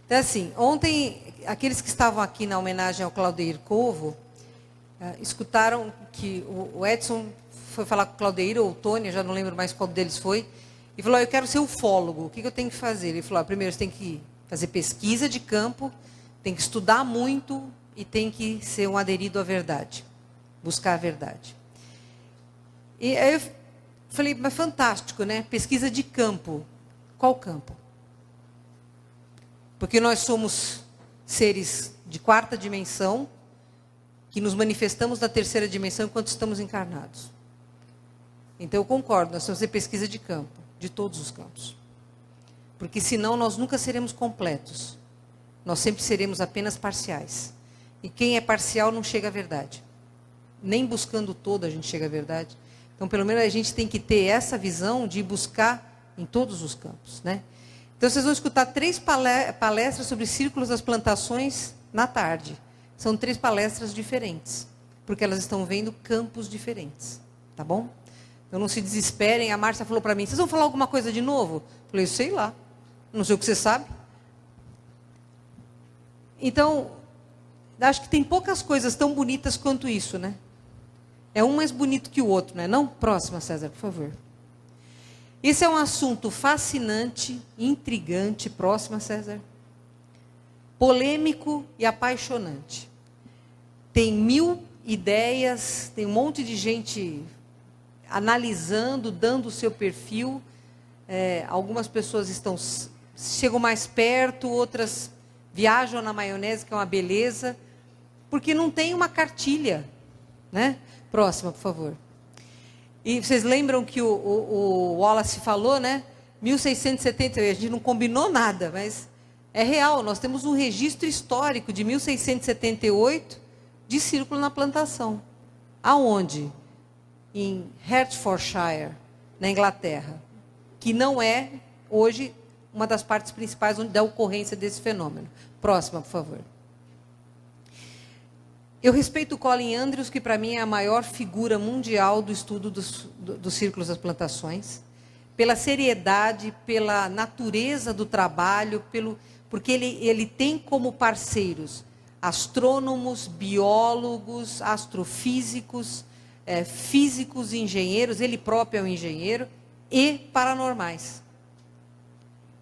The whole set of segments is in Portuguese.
Então, assim, ontem, aqueles que estavam aqui na homenagem ao Claudeir Covo, escutaram que o Edson foi falar com o Claudeir, ou o Tony, já não lembro mais qual deles foi, e falou, eu quero ser ufólogo, o que eu tenho que fazer? Ele falou, primeiro você tem que fazer pesquisa de campo, tem que estudar muito e tem que ser um aderido à verdade, buscar a verdade. E aí eu falei, mas fantástico, né? Pesquisa de campo. Qual campo? Porque nós somos seres de quarta dimensão, que nos manifestamos na terceira dimensão enquanto estamos encarnados. Então eu concordo, nós temos que fazer pesquisa de campo, de todos os campos. Porque senão nós nunca seremos completos. Nós sempre seremos apenas parciais. E quem é parcial não chega à verdade. Nem buscando todo a gente chega à verdade. Então pelo menos a gente tem que ter essa visão de buscar em todos os campos, né? Então, vocês vão escutar 3 palestras sobre círculos das plantações na tarde. São 3 palestras diferentes, porque elas estão vendo campos diferentes, tá bom? Então, não se desesperem. A Márcia falou para mim, vocês vão falar alguma coisa de novo? Eu falei, sei lá, não sei o que você sabe. Então, acho que tem poucas coisas tão bonitas quanto isso, né? É um mais bonito que o outro, né? Não? Próxima, César, por favor. Esse é um assunto fascinante, intrigante, próxima, César, polêmico e apaixonante. Tem 1000 ideias, tem um monte de gente analisando, dando o seu perfil. Algumas pessoas chegam mais perto, outras viajam na maionese, que é uma beleza, porque não tem uma cartilha, né? Próxima, por favor. E vocês lembram que o Wallace falou, né? 1670, a gente não combinou nada, mas é real. Nós temos um registro histórico de 1678 de círculo na plantação. Aonde? Em Hertfordshire, na Inglaterra, que não é, hoje, uma das partes principais da ocorrência desse fenômeno. Próxima, por favor. Eu respeito o Colin Andrews, que para mim é a maior figura mundial do estudo dos círculos das plantações, pela seriedade, pela natureza do trabalho, porque ele tem como parceiros astrônomos, biólogos, astrofísicos, físicos, engenheiros, ele próprio é um engenheiro, e paranormais.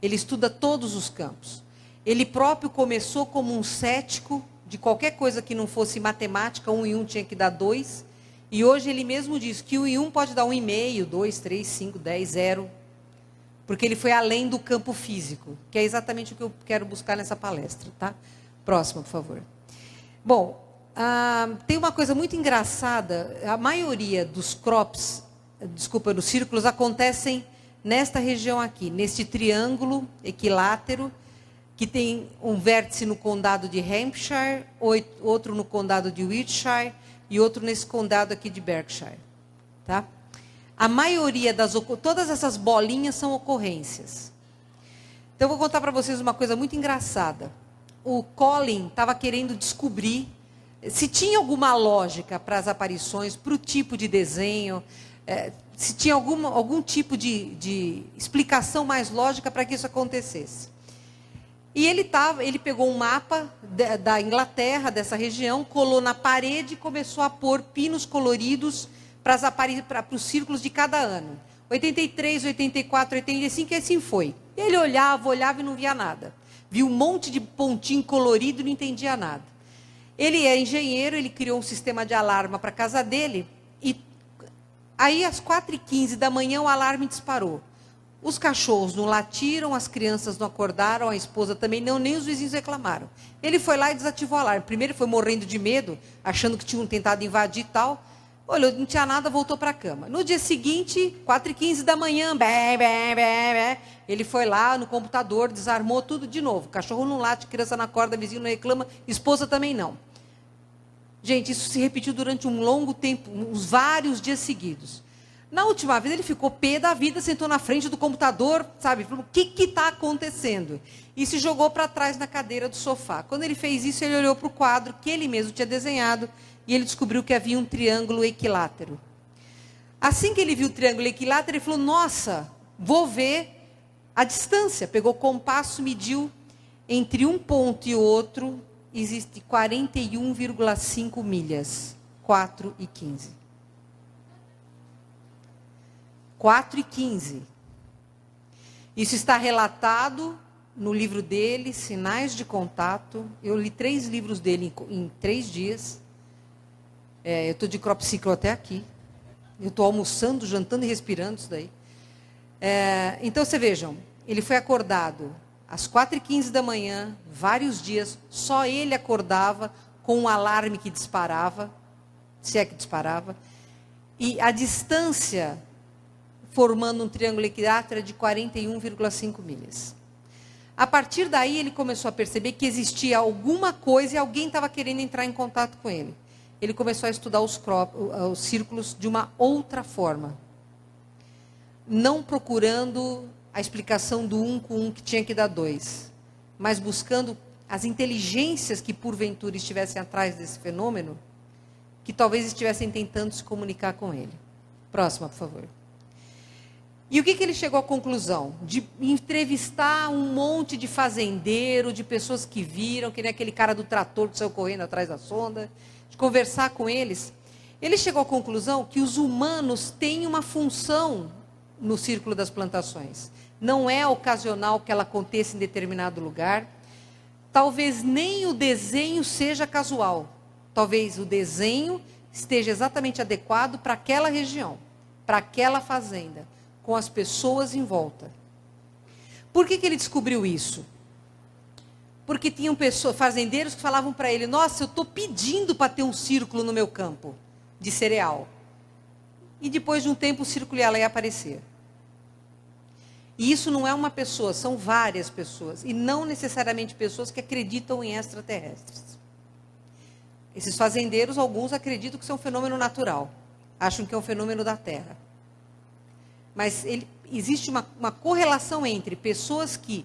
Ele estuda todos os campos. Ele próprio começou como um cético de qualquer coisa que não fosse matemática, 1 e 1 tinha que dar 2. E hoje ele mesmo diz que 1 e 1 pode dar 1,5, 2, 3, 5, 10, 0. Porque ele foi além do campo físico, que é exatamente o que eu quero buscar nessa palestra, tá? Próxima, por favor. Bom, tem uma coisa muito engraçada. A maioria dos crops, dos círculos, acontecem nesta região aqui, neste triângulo equilátero, que tem um vértice no condado de Hampshire, outro no condado de Wiltshire e outro nesse condado aqui de Berkshire. Tá? A maioria todas essas bolinhas são ocorrências. Então, eu vou contar para vocês uma coisa muito engraçada. O Colin estava querendo descobrir se tinha alguma lógica para as aparições, para o tipo de desenho, se tinha algum tipo de explicação mais lógica para que isso acontecesse. E ele pegou um mapa da Inglaterra, dessa região, colou na parede e começou a pôr pinos coloridos para os círculos de cada ano. 83, 84, 85, e assim foi. Ele olhava e não via nada. Viu um monte de pontinho colorido e não entendia nada. Ele é engenheiro, ele criou um sistema de alarme para a casa dele, e aí às 4h15 da manhã o alarme disparou. Os cachorros não latiram, as crianças não acordaram, a esposa também não, nem os vizinhos reclamaram. Ele foi lá e desativou o alarme. Primeiro ele foi morrendo de medo, achando que tinham tentado invadir e tal. Olhou, não tinha nada, voltou para a cama. No dia seguinte, 4h15 da manhã, ele foi lá no computador, desarmou tudo de novo. Cachorro não late, criança não acorda, vizinho não reclama, esposa também não. Gente, isso se repetiu durante um longo tempo, uns vários dias seguidos. Na última vez ele ficou pé da vida, sentou na frente do computador, sabe? Falou, o que está acontecendo? E se jogou para trás na cadeira do sofá. Quando ele fez isso, ele olhou para o quadro que ele mesmo tinha desenhado e ele descobriu que havia um triângulo equilátero. Assim que ele viu o triângulo equilátero, ele falou, nossa, vou ver a distância. Pegou o compasso, mediu. Entre um ponto e outro, existe 41,5 milhas. 4 e 15. 4 e 15. Isso está relatado no livro dele, Sinais de Contato. Eu li 3 livros dele em 3 dias. Eu estou de cropsiclo até aqui. Eu estou almoçando, jantando e respirando isso daí. Então, vocês vejam, ele foi acordado às 4h15 da manhã, vários dias, só ele acordava com um alarme que disparava, se é que disparava, e a distância, formando um triângulo equilátero, de 41,5 milhas. A partir daí, ele começou a perceber que existia alguma coisa e alguém estava querendo entrar em contato com ele. Ele começou a estudar os círculos de uma outra forma. Não procurando a explicação do 1 com 1 que tinha que dar 2, mas buscando as inteligências que porventura estivessem atrás desse fenômeno, que talvez estivessem tentando se comunicar com ele. Próxima, por favor. E o que ele chegou à conclusão? De entrevistar um monte de fazendeiro, de pessoas que viram, que nem aquele cara do trator que saiu correndo atrás da sonda, de conversar com eles. Ele chegou à conclusão que os humanos têm uma função no círculo das plantações. Não é ocasional que ela aconteça em determinado lugar. Talvez nem o desenho seja casual. Talvez o desenho esteja exatamente adequado para aquela região, para aquela fazenda, com as pessoas em volta. Por que ele descobriu isso? Porque tinham fazendeiros que falavam para ele: nossa, eu estou pedindo para ter um círculo no meu campo de cereal. E depois de um tempo o círculo ia aparecer. E isso não é uma pessoa, são várias pessoas. E não necessariamente pessoas que acreditam em extraterrestres. Esses fazendeiros, alguns acreditam que isso é um fenômeno natural. Acham que é um fenômeno da Terra. Mas existe uma correlação entre pessoas que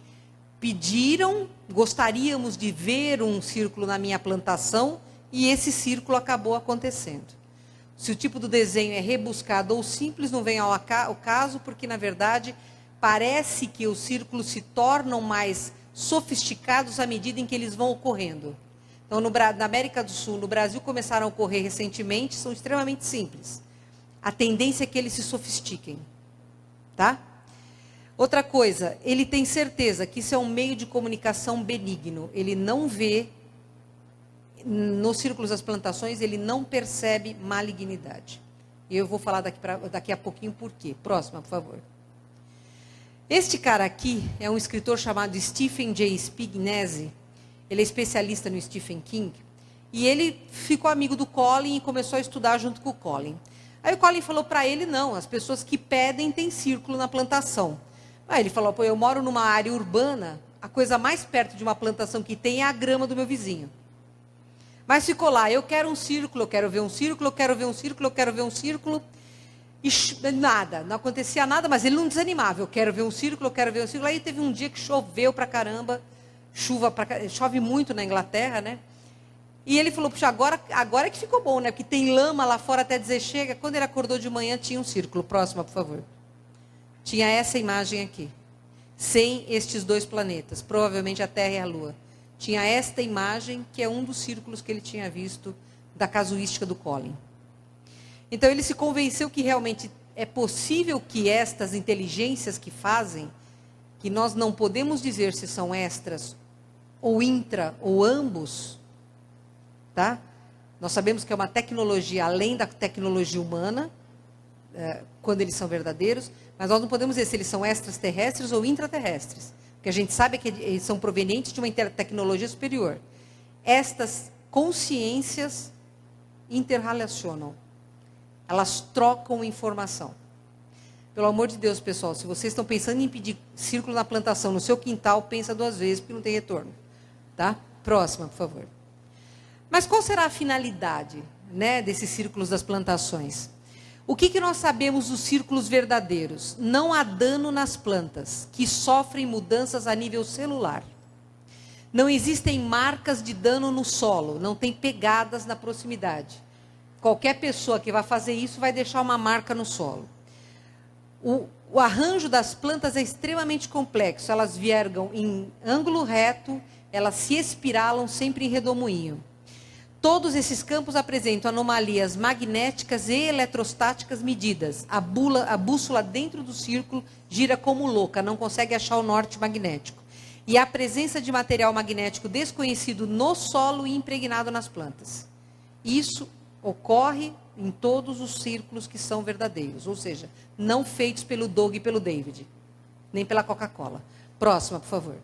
pediram, gostaríamos de ver um círculo na minha plantação, e esse círculo acabou acontecendo. Se o tipo do desenho é rebuscado ou simples, não vem ao caso, porque, na verdade, parece que os círculos se tornam mais sofisticados à medida em que eles vão ocorrendo. Então, na América do Sul, no Brasil, começaram a ocorrer recentemente, são extremamente simples. A tendência é que eles se sofistiquem. Tá? Outra coisa, ele tem certeza que isso é um meio de comunicação benigno. Ele não vê, nos círculos das plantações, ele não percebe malignidade. E eu vou falar daqui a pouquinho por quê. Próxima, por favor. Este cara aqui é um escritor chamado Stephen J. Spignesi. Ele é especialista no Stephen King. E ele ficou amigo do Colin e começou a estudar junto com o Colin. Aí o Colin falou para ele: não, as pessoas que pedem têm círculo na plantação. Aí ele falou: pô, eu moro numa área urbana, a coisa mais perto de uma plantação que tem é a grama do meu vizinho. Mas ficou lá: eu quero um círculo, eu quero ver um círculo, eu quero ver um círculo, eu quero ver um círculo. E nada, não acontecia nada, mas ele não desanimava: eu quero ver um círculo, eu quero ver um círculo. Aí teve um dia que choveu pra caramba, chove muito na Inglaterra, né? E ele falou: puxa, agora é que ficou bom, né? Porque tem lama lá fora até dizer chega. Quando ele acordou de manhã, tinha um círculo. Próxima, por favor. Tinha essa imagem aqui. Sem estes 2 planetas. Provavelmente a Terra e a Lua. Tinha esta imagem, que é um dos círculos que ele tinha visto da casuística do Colin. Então ele se convenceu que realmente é possível que estas inteligências que fazem, que nós não podemos dizer se são extras ou intra ou ambos, tá? Nós sabemos que é uma tecnologia além da tecnologia humana, quando eles são verdadeiros, mas nós não podemos dizer se eles são extraterrestres ou intraterrestres, porque a gente sabe que eles são provenientes de uma tecnologia superior. Estas consciências interrelacionam, elas trocam informação. Pelo amor de Deus, pessoal, se vocês estão pensando em pedir círculo na plantação no seu quintal, pensa 2 vezes, porque não tem retorno. Tá? Próxima, por favor. Mas qual será a finalidade, né, desses círculos das plantações? O que nós sabemos dos círculos verdadeiros? Não há dano nas plantas, que sofrem mudanças a nível celular. Não existem marcas de dano no solo, não tem pegadas na proximidade. Qualquer pessoa que vai fazer isso vai deixar uma marca no solo. O arranjo das plantas é extremamente complexo. Elas vergam em ângulo reto, elas se espiralam sempre em redemoinho. Todos esses campos apresentam anomalias magnéticas e eletrostáticas medidas. A bússola dentro do círculo gira como louca, não consegue achar o norte magnético. E a presença de material magnético desconhecido no solo e impregnado nas plantas. Isso ocorre em todos os círculos que são verdadeiros, ou seja, não feitos pelo Doug e pelo David, nem pela Coca-Cola. Próxima, por favor.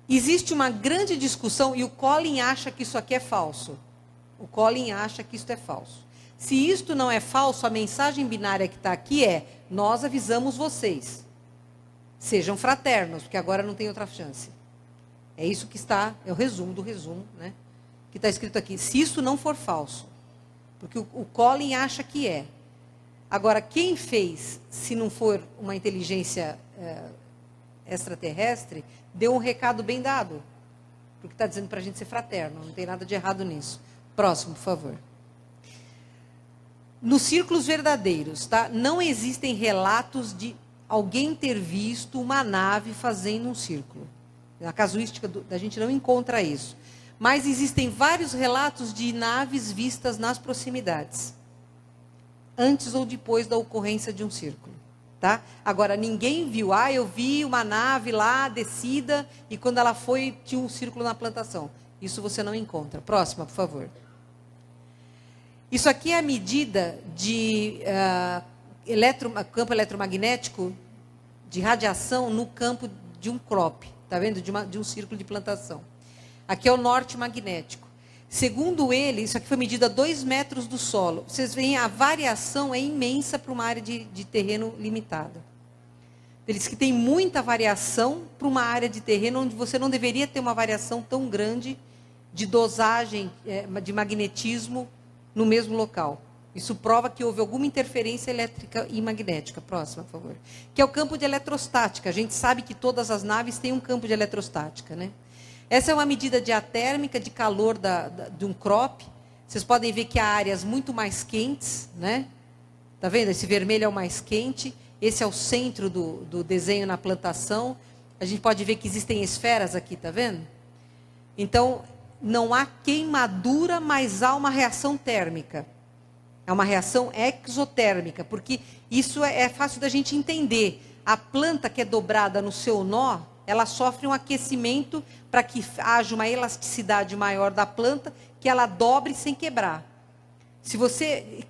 Existe uma grande discussão, e o Colin acha que isso aqui é falso. O Colin acha que isso é falso. Se isto não é falso, a mensagem binária que está aqui é: nós avisamos vocês. Sejam fraternos, porque agora não tem outra chance. É isso que está, é o resumo do resumo, né? Que está escrito aqui. Se isso não for falso, porque o Colin acha que é. Agora, quem fez, se não for uma inteligência extraterrestre, deu um recado bem dado. Porque está dizendo para a gente ser fraterno, não tem nada de errado nisso. Próximo, por favor. Nos círculos verdadeiros, tá? Não existem relatos de alguém ter visto uma nave fazendo um círculo. Na casuística da gente não encontra isso. Mas existem vários relatos de naves vistas nas proximidades, antes ou depois da ocorrência de um círculo. Tá? Agora, ninguém viu, eu vi uma nave lá, descida, e quando ela foi, tinha um círculo na plantação. Isso você não encontra. Próxima, por favor. Isso aqui é a medida de campo eletromagnético de radiação no campo de um crop, tá vendo? De um círculo de plantação. Aqui é o norte magnético. Segundo ele, isso aqui foi medido a 2 metros do solo. Vocês veem, a variação é imensa para uma área de terreno limitada. Ele diz que tem muita variação para uma área de terreno onde você não deveria ter uma variação tão grande de dosagem de magnetismo no mesmo local. Isso prova que houve alguma interferência elétrica e magnética. Próxima, por favor. Que é o campo de eletrostática. A gente sabe que todas as naves têm um campo de eletrostática, né? Essa é uma medida diatérmica de calor de um crop. Vocês podem ver que há áreas muito mais quentes, né? Tá vendo? Esse vermelho é o mais quente. Esse é o centro do desenho na plantação. A gente pode ver que existem esferas aqui, tá vendo? Então, não há queimadura, mas há uma reação térmica. É uma reação exotérmica, porque isso é fácil da gente entender. A planta que é dobrada no seu nó, ela sofre um aquecimento para que haja uma elasticidade maior da planta, que ela dobre sem quebrar. Se você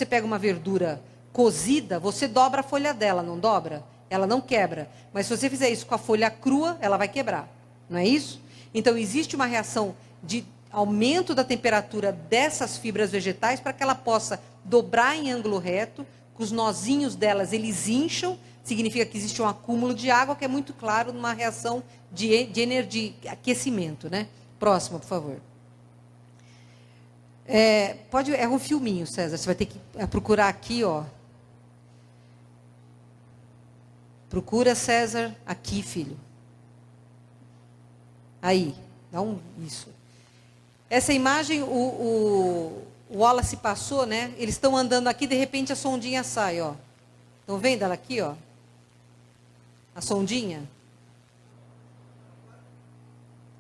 pega uma verdura cozida, você dobra a folha dela, não dobra? Ela não quebra. Mas se você fizer isso com a folha crua, ela vai quebrar. Não é isso? Então, existe uma reação de aumento da temperatura dessas fibras vegetais para que ela possa dobrar em ângulo reto, com os nozinhos delas, eles incham, significa que existe um acúmulo de água, que é muito claro numa reação de energia, de aquecimento, né? Próximo, por favor. É um filminho, César, você vai ter que procurar aqui, ó. Procura, César, aqui, filho. Aí, dá isso. Essa imagem, o Wallace passou, né? Eles estão andando aqui, de repente a sondinha sai, ó. Estão vendo ela aqui, ó? A sondinha.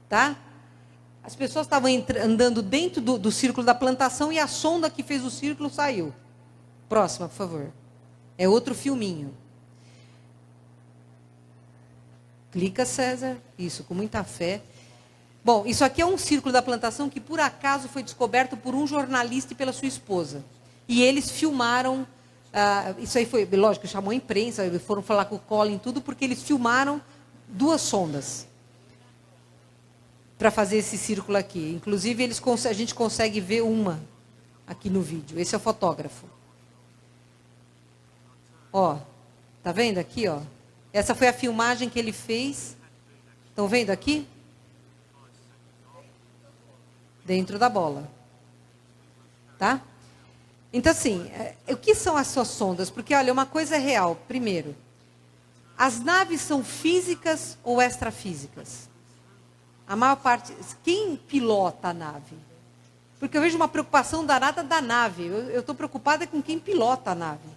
Tá? As pessoas estavam andando dentro do círculo da plantação e a sonda que fez o círculo saiu. Próxima, por favor. É outro filminho. Clica, César. Isso, com muita fé. Bom, isso aqui é um círculo da plantação que, por acaso, foi descoberto por um jornalista e pela sua esposa. E eles filmaram, isso aí foi, lógico, chamou a imprensa, foram falar com o Colin e tudo, porque eles filmaram 2 sondas para fazer esse círculo aqui. Inclusive, a gente consegue ver uma aqui no vídeo. Esse é o fotógrafo. Ó, tá vendo aqui, ó? Essa foi a filmagem que ele fez. Estão vendo aqui? Dentro da bola. Tá? Então, assim, o que são as suas sondas? Porque, olha, uma coisa é real. Primeiro, as naves são físicas ou extrafísicas? A maior parte... Quem pilota a nave? Porque eu vejo uma preocupação danada da nave. Eu estou preocupada com quem pilota a nave.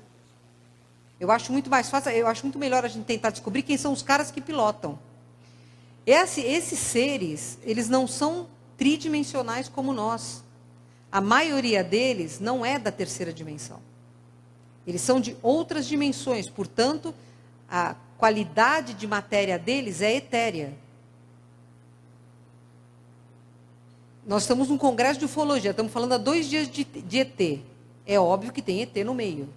Eu acho muito mais fácil, eu acho muito melhor a gente tentar descobrir quem são os caras que pilotam. Esses seres, eles não são tridimensionais como nós. A maioria deles não é da terceira dimensão. Eles são de outras dimensões, portanto, a qualidade de matéria deles é etérea. Nós estamos num congresso de ufologia, estamos falando há 2 dias de ET. É óbvio que tem ET no meio.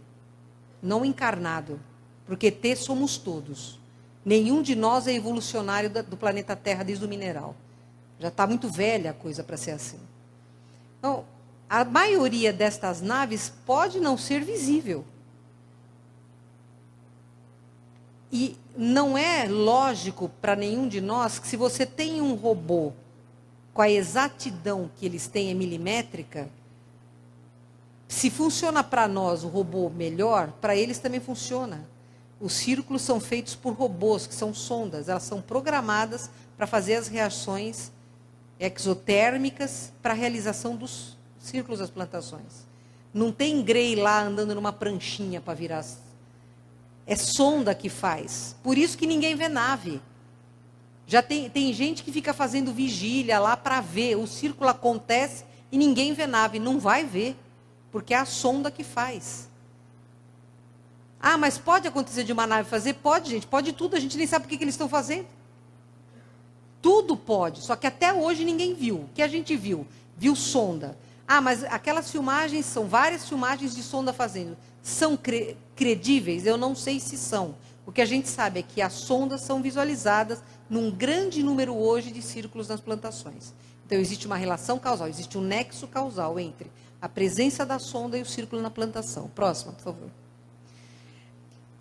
Não encarnado. Porque ET somos todos. Nenhum de nós é evolucionário do planeta Terra desde o mineral. Já está muito velha a coisa para ser assim. Então, a maioria destas naves pode não ser visível. E não é lógico para nenhum de nós que se você tem um robô com a exatidão que eles têm, é milimétrica, se funciona para nós o robô melhor, para eles também funciona. Os círculos são feitos por robôs, que são sondas, elas são programadas para fazer as reações exotérmicas para a realização dos círculos das plantações. Não tem Grey lá andando numa pranchinha para virar. É sonda que faz. Por isso que ninguém vê nave. Já tem gente que fica fazendo vigília lá para ver. O círculo acontece e ninguém vê nave. Não vai ver, porque é a sonda que faz. Ah, mas pode acontecer de uma nave fazer? Pode, gente. Pode tudo. A gente nem sabe o que eles estão fazendo. Tudo pode. Só que até hoje ninguém viu. O que a gente viu? Viu sonda. Ah, mas aquelas filmagens, são várias filmagens de sonda fazendo. São credíveis? Eu não sei se são. O que a gente sabe é que as sondas são visualizadas num grande número hoje de círculos nas plantações. Então, existe uma relação causal, existe um nexo causal entre a presença da sonda e o círculo na plantação. Próxima, por favor.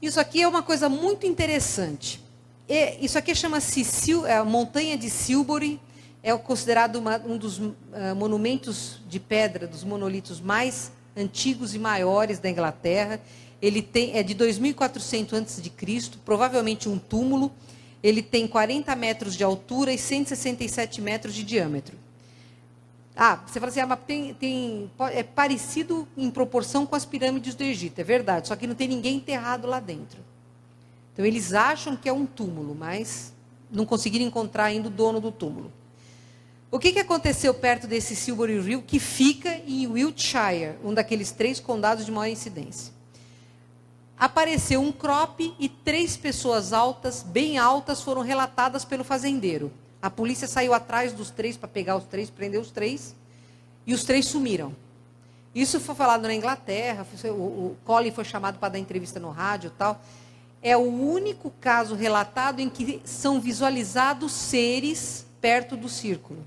Isso aqui é uma coisa muito interessante. Isso aqui chama-se a Montanha de Silbury. É considerado um dos monumentos de pedra, dos monolitos mais antigos e maiores da Inglaterra. Ele é de 2400 a.C., provavelmente um túmulo. Ele tem 40 metros de altura e 167 metros de diâmetro. Ah, você fala assim, mas é parecido em proporção com as pirâmides do Egito, é verdade, só que não tem ninguém enterrado lá dentro. Então, eles acham que é um túmulo, mas não conseguiram encontrar ainda o dono do túmulo. O que aconteceu perto desse Silbury Hill, que fica em Wiltshire, um daqueles 3 condados de maior incidência? Apareceu um crop e 3 pessoas altas, bem altas, foram relatadas pelo fazendeiro. A polícia saiu atrás dos 3 para pegar os 3, prender os 3, e os 3 sumiram. Isso foi falado na Inglaterra, o Colin foi chamado para dar entrevista no rádio e tal. É o único caso relatado em que são visualizados seres perto do círculo,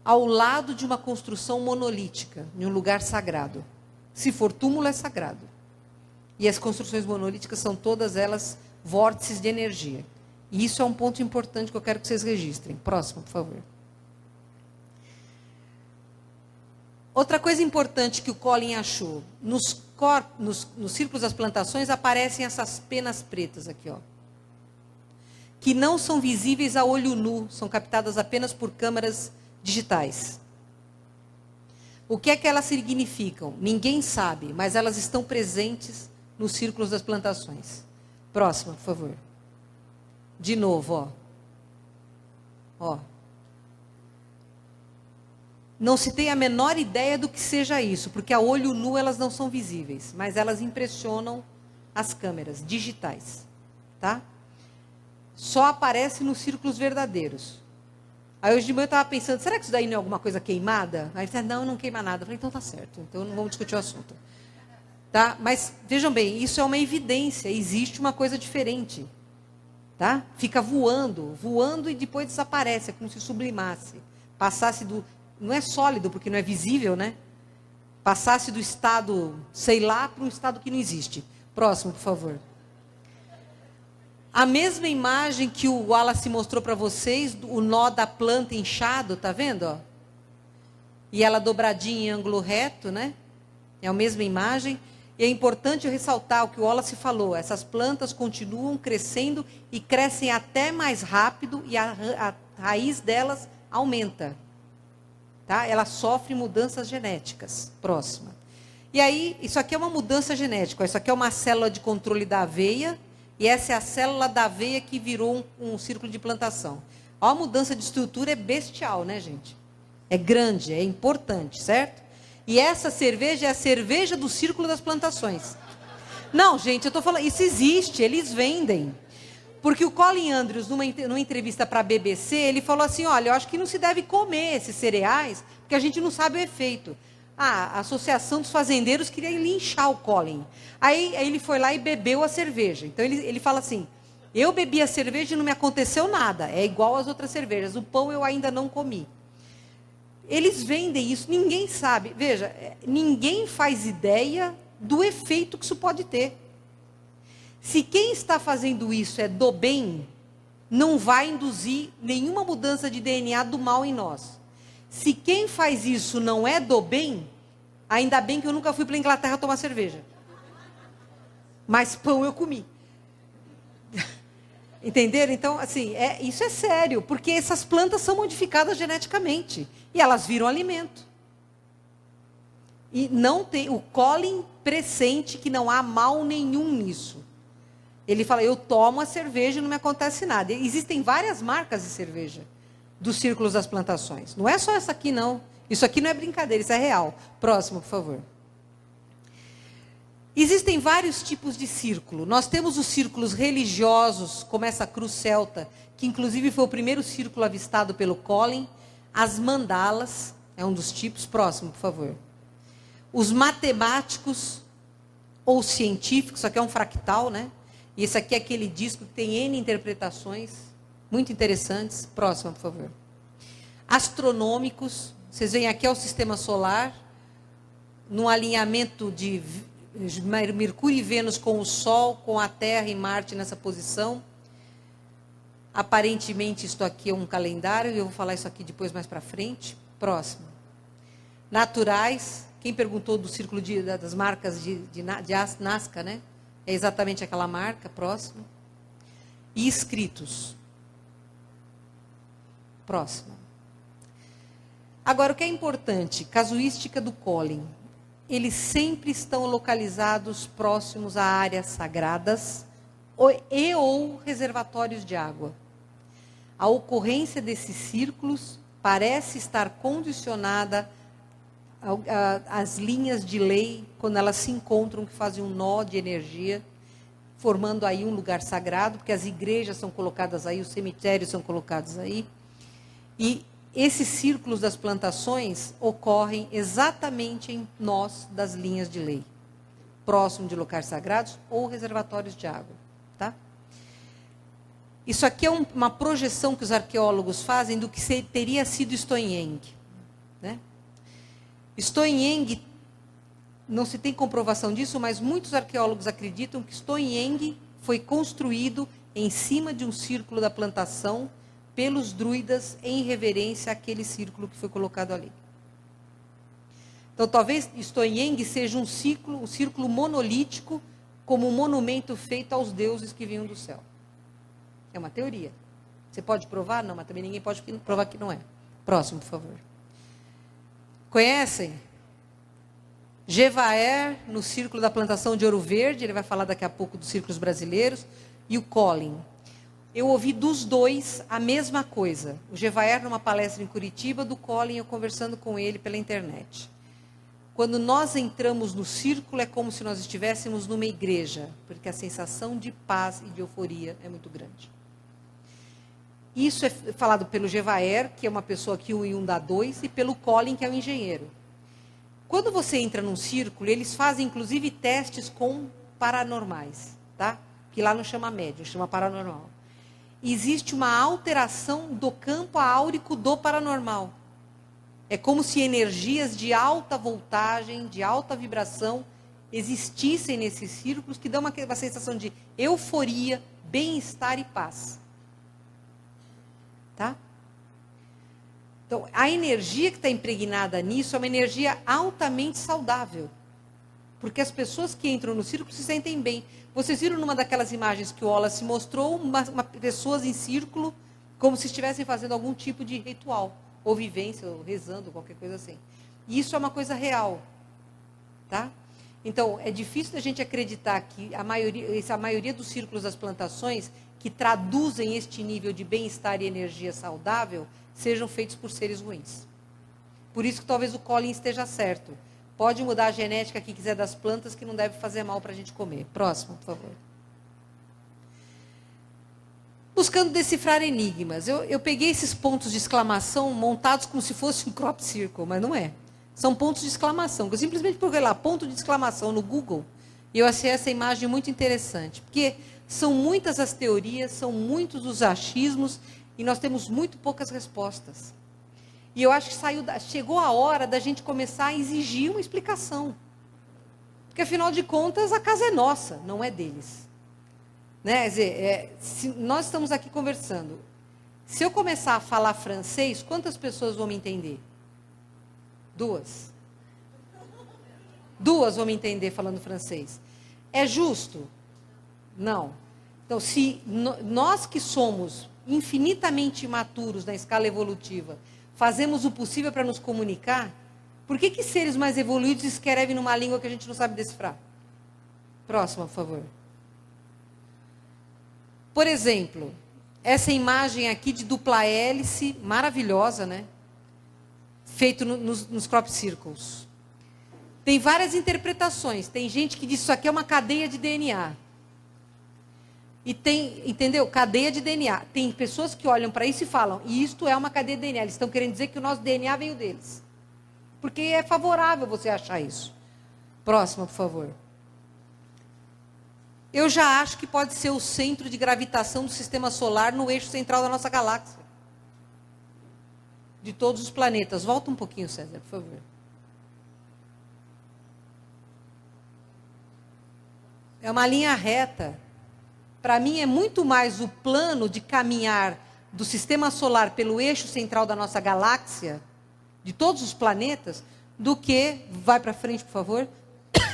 ao lado de uma construção monolítica, em um lugar sagrado. Se for túmulo, é sagrado. E as construções monolíticas são todas elas vórtices de energia. E isso é um ponto importante que eu quero que vocês registrem. Próximo, por favor. Outra coisa importante que o Colin achou, nos círculos das plantações aparecem essas penas pretas aqui, ó, que não são visíveis a olho nu, são captadas apenas por câmeras digitais. O que é que elas significam? Ninguém sabe, mas elas estão presentes nos círculos das plantações. Próxima, por favor. De novo, ó. Não se tem a menor ideia do que seja isso, porque a olho nu elas não são visíveis, mas elas impressionam as câmeras digitais, tá? Só aparece nos círculos verdadeiros. Aí hoje de manhã eu estava pensando, será que isso daí não é alguma coisa queimada? Aí ele disse, não queima nada. Eu falei, então tá certo, então não vamos discutir o assunto. Tá? Mas, vejam bem, isso é uma evidência, existe uma coisa diferente. Tá? Fica voando e depois desaparece, é como se sublimasse. Passasse do... Não é sólido, porque não é visível, né? Passasse do estado, sei lá, para um estado que não existe. Próximo, por favor. A mesma imagem que o Wallace mostrou para vocês, o nó da planta inchado, tá vendo? Ó? E ela dobradinha em ângulo reto, né? É a mesma imagem. E é importante ressaltar o que o Wallace falou. Essas plantas continuam crescendo e crescem até mais rápido e a raiz delas aumenta. Tá? Ela sofre mudanças genéticas. Próxima. E aí, isso aqui é uma mudança genética. Isso aqui é uma célula de controle da aveia. E essa é a célula da aveia que virou um círculo de plantação. A mudança de estrutura é bestial, né, gente? É grande, é importante, certo? E essa cerveja é a cerveja do círculo das plantações. Não, gente, eu estou falando, isso existe, eles vendem. Porque o Colin Andrews, numa entrevista para a BBC, ele falou assim, olha, eu acho que não se deve comer esses cereais, porque a gente não sabe o efeito. A Associação dos Fazendeiros queria linchar o Colin. Aí ele foi lá e bebeu a cerveja. Então ele fala assim, eu bebi a cerveja e não me aconteceu nada, é igual às outras cervejas, o pão eu ainda não comi. Eles vendem isso, ninguém sabe, veja, ninguém faz ideia do efeito que isso pode ter. Se quem está fazendo isso é do bem, não vai induzir nenhuma mudança de DNA do mal em nós. Se quem faz isso não é do bem, ainda bem que eu nunca fui para a Inglaterra tomar cerveja. Mas pão eu comi. Entenderam? Então, assim, isso é sério, porque essas plantas são modificadas geneticamente e elas viram alimento. E não tem, o Colin pressente que não há mal nenhum nisso. Ele fala, eu tomo a cerveja e não me acontece nada. Existem várias marcas de cerveja dos círculos das plantações. Não é só essa aqui, não. Isso aqui não é brincadeira, isso é real. Próximo, por favor. Existem vários tipos de círculo. Nós temos os círculos religiosos, como essa cruz celta, que inclusive foi o primeiro círculo avistado pelo Colin. As mandalas, é um dos tipos. Próximo, por favor. Os matemáticos ou científicos, isso aqui é um fractal, né? E esse aqui é aquele disco que tem N interpretações, muito interessantes. Próximo, por favor. Astronômicos, vocês veem aqui é o sistema solar, num alinhamento de Mercúrio e Vênus com o Sol, com a Terra e Marte nessa posição. Aparentemente, isto aqui é um calendário, e eu vou falar isso aqui depois mais para frente. Próximo. Naturais, quem perguntou do círculo das marcas de Nazca, né? É exatamente aquela marca. Próximo. E escritos. Próximo. Agora, o que é importante, casuística do Colin. Eles sempre estão localizados próximos a áreas sagradas ou reservatórios de água. A ocorrência desses círculos parece estar condicionada às linhas de lei, quando elas se encontram, que fazem um nó de energia, formando aí um lugar sagrado, porque as igrejas são colocadas aí, os cemitérios são colocados aí. E esses círculos das plantações ocorrem exatamente em nós das linhas de lei, próximo de locais sagrados ou reservatórios de água, tá? Isso aqui é uma projeção que os arqueólogos fazem do que teria sido Stonehenge, né? Stonehenge, não se tem comprovação disso, mas muitos arqueólogos acreditam que Stonehenge foi construído em cima de um círculo da plantação pelos druidas em reverência àquele círculo que foi colocado ali. Então, talvez Stonehenge seja um círculo monolítico, como um monumento feito aos deuses que vinham do céu. É uma teoria. Você pode provar? Não, mas também ninguém pode provar que não é. Próximo, por favor. Conhecem? Gevaer, no círculo da plantação de Ouro Verde, ele vai falar daqui a pouco dos círculos brasileiros, e o Colin. Eu ouvi dos dois a mesma coisa. O Gevaer, numa palestra em Curitiba, do Colin, eu conversando com ele pela internet. Quando nós entramos no círculo, é como se nós estivéssemos numa igreja, porque a sensação de paz e de euforia é muito grande. Isso é falado pelo Gevaer, que é uma pessoa que 1 e 1 dá 2, e pelo Colin, que é o engenheiro. Quando você entra num círculo, eles fazem inclusive testes com paranormais, tá? Que lá não chama médium, chama paranormal. Existe uma alteração do campo áurico do paranormal. É como se energias de alta voltagem, de alta vibração, existissem nesses círculos que dão uma sensação de euforia, bem-estar e paz. Tá? Então, a energia que está impregnada nisso é uma energia altamente saudável. Porque as pessoas que entram no círculo se sentem bem. Vocês viram numa daquelas imagens que o Wallace mostrou, pessoas em círculo, como se estivessem fazendo algum tipo de ritual, ou vivência, ou rezando, qualquer coisa assim. E isso é uma coisa real. Tá? Então, é difícil da gente acreditar que a maioria dos círculos das plantações que traduzem este nível de bem-estar e energia saudável sejam feitos por seres ruins. Por isso que talvez o Collins esteja certo. Pode mudar a genética que quiser das plantas, que não deve fazer mal para a gente comer. Próximo, por favor. Buscando decifrar enigmas. Eu peguei esses pontos de exclamação montados como se fosse um crop circle, mas não é. São pontos de exclamação. Eu simplesmente procurei lá, ponto de exclamação no Google, e eu achei essa imagem muito interessante. Porque são muitas as teorias, são muitos os achismos, e nós temos muito poucas respostas. E eu acho que chegou a hora da gente começar a exigir uma explicação. Porque, afinal de contas, a casa é nossa, não é deles. Né? Quer dizer, se nós estamos aqui conversando, se eu começar a falar francês, quantas pessoas vão me entender? 2. 2 vão me entender falando francês. É justo? Não. Então, se nós que somos infinitamente imaturos na escala evolutiva, fazemos o possível para nos comunicar, por que seres mais evoluídos escrevem numa língua que a gente não sabe decifrar? Próxima, por favor. Por exemplo, essa imagem aqui de dupla hélice, maravilhosa, né? Feito nos crop circles. Tem várias interpretações. Tem gente que diz que isso aqui é uma cadeia de DNA. E tem, entendeu? Cadeia de DNA. Tem pessoas que olham para isso e falam, e isto é uma cadeia de DNA. Eles estão querendo dizer que o nosso DNA veio deles. Porque é favorável você achar isso. Próxima, por favor. Eu já acho que pode ser o centro de gravitação do sistema solar no eixo central da nossa galáxia. De todos os planetas. Volta um pouquinho, César, por favor. É uma linha reta. Para mim, é muito mais o plano de caminhar do sistema solar pelo eixo central da nossa galáxia, de todos os planetas, do que, vai para frente, por favor,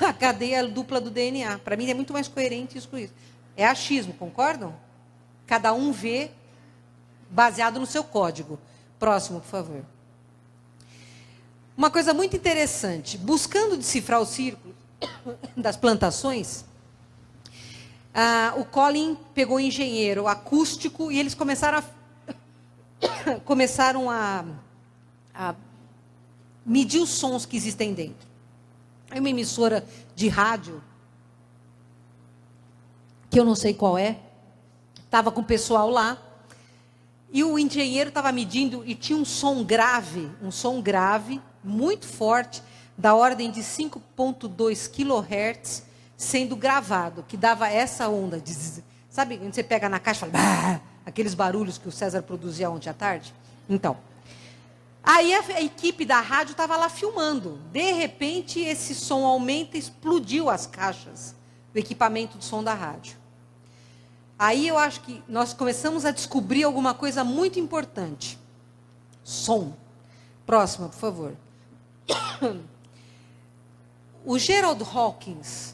a cadeia dupla do DNA. Para mim, é muito mais coerente isso com isso. É achismo, concordam? Cada um vê baseado no seu código. Próximo, por favor. Uma coisa muito interessante. Buscando decifrar os círculos das plantações, o Colin pegou engenheiro acústico e eles começaram a medir os sons que existem dentro. Aí uma emissora de rádio, que eu não sei qual é, estava com o pessoal lá, e o engenheiro estava medindo e tinha um som grave, muito forte, da ordem de 5,2 kHz, sendo gravado, que dava essa onda. Sabe, quando você pega na caixa e fala, aqueles barulhos que o César produzia ontem à tarde? Então, aí a equipe da rádio estava lá filmando. De repente, esse som aumenta e explodiu as caixas do equipamento de som da rádio. Aí eu acho que nós começamos a descobrir alguma coisa muito importante. Som. Próxima, por favor. O Gerald Hawkins,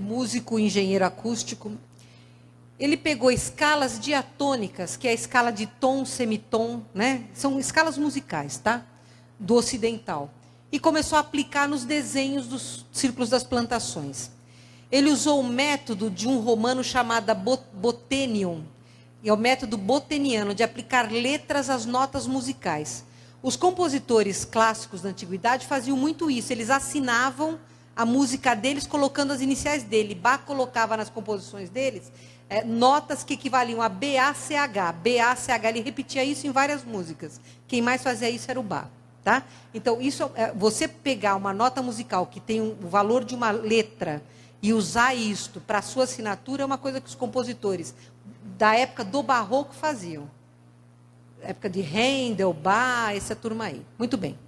músico e engenheiro acústico, ele pegou escalas diatônicas, que é a escala de tom, semitom, né? São escalas musicais, tá? Do ocidental. E começou a aplicar nos desenhos dos círculos das plantações. Ele usou o método de um romano chamado Bothenium, é o método boteniano, de aplicar letras às notas musicais. Os compositores clássicos da antiguidade faziam muito isso, eles assinavam a música deles colocando as iniciais dele. Bach colocava nas composições deles notas que equivaliam a B-A-C-H. B-A-C-H, ele repetia isso em várias músicas. Quem mais fazia isso era o Bach. Tá? Então, você pegar uma nota musical que tem o valor de uma letra e usar isto para a sua assinatura é uma coisa que os compositores da época do Barroco faziam. Época de Handel, Bach, essa turma aí. Muito bem.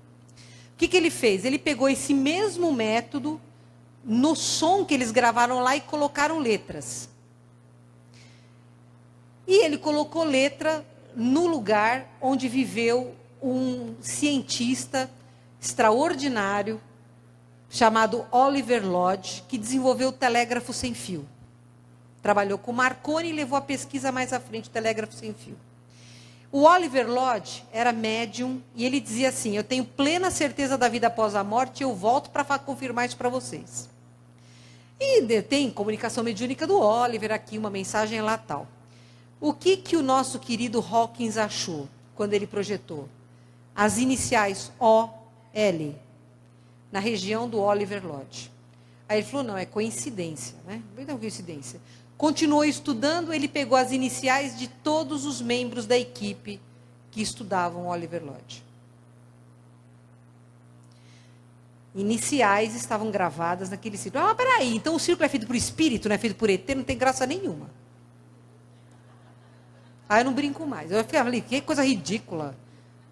O que ele fez? Ele pegou esse mesmo método no som que eles gravaram lá e colocaram letras. E ele colocou letra no lugar onde viveu um cientista extraordinário chamado Oliver Lodge, que desenvolveu o telégrafo sem fio. Trabalhou com Marconi e levou a pesquisa mais à frente, o telégrafo sem fio. O Oliver Lodge era médium e ele dizia assim: eu tenho plena certeza da vida após a morte e eu volto para confirmar isso para vocês. E tem comunicação mediúnica do Oliver aqui, uma mensagem lá tal. O que o nosso querido Hawkins achou quando ele projetou? As iniciais OL, na região do Oliver Lodge. Aí ele falou, não, é coincidência, né? Não é coincidência. Continuou estudando, ele pegou as iniciais de todos os membros da equipe que estudavam o Oliver Lodge. Iniciais estavam gravadas naquele círculo. Ah, peraí, então o círculo é feito por espírito, não é feito por ET, não tem graça nenhuma. Aí eu não brinco mais. Eu ficava ali, que coisa ridícula.